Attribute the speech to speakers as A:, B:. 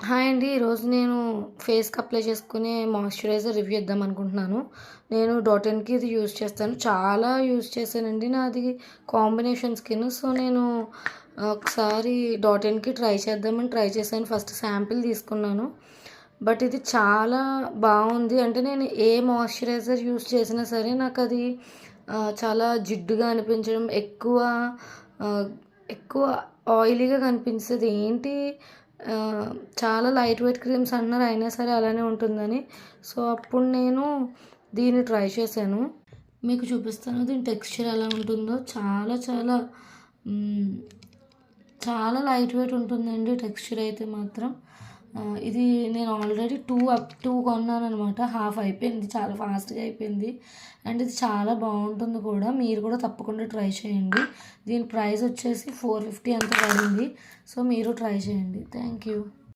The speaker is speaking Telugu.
A: హాయ్ అండి. ఈరోజు నేను ఫేస్‌కి అప్లై చేసుకునే మాయిశ్చరైజర్ రివ్యూ ఇద్దాం అనుకుంటున్నాను. నేను డాట్&కీ ఇది యూజ్ చేస్తాను. చాలా యూజ్ చేశానండి. నాది కాంబినేషన్ స్కిన్. సో, నేను ఒకసారి డాట్&కీ ట్రై చేద్దామని ట్రై చేశాను. ఫస్ట్ శాంపిల్ తీసుకున్నాను. బట్ ఇది చాలా బాగుంది. అంటే నేను ఏ మాయిశ్చరైజర్ యూజ్ చేసినా సరే నాకది చాలా జిడ్డుగా అనిపించడం, ఎక్కువ ఆయిలీగా కనిపించేది. ఏంటి చాలా లైట్ వెయిట్ క్రీమ్స్ అన్నారు, అయినా సరే అలానే ఉంటుందని. సో, అప్పుడు నేను దీన్ని ట్రై చేశాను. మీకు చూపిస్తాను దీని టెక్స్చర్ ఎలా ఉంటుందో. చాలా చాలా చాలా లైట్ వెయిట్ ఉంటుందండి టెక్స్చర్ అయితే మాత్రం. ఇది నేను ఆల్రెడీ 2 కొన్నాననమాట. హాఫ్ అయిపోయింది. చాలా ఫాస్ట్‌గా అయిపోయింది. అండ్ ఇది చాలా బాగుంటుంది కూడా. మీరు కూడా తప్పకుండా ట్రై చేయండి. దీని ప్రైస్ వచ్చేసి 450 అంత పడింది. సో, మీరు ట్రై చేయండి. Thank you.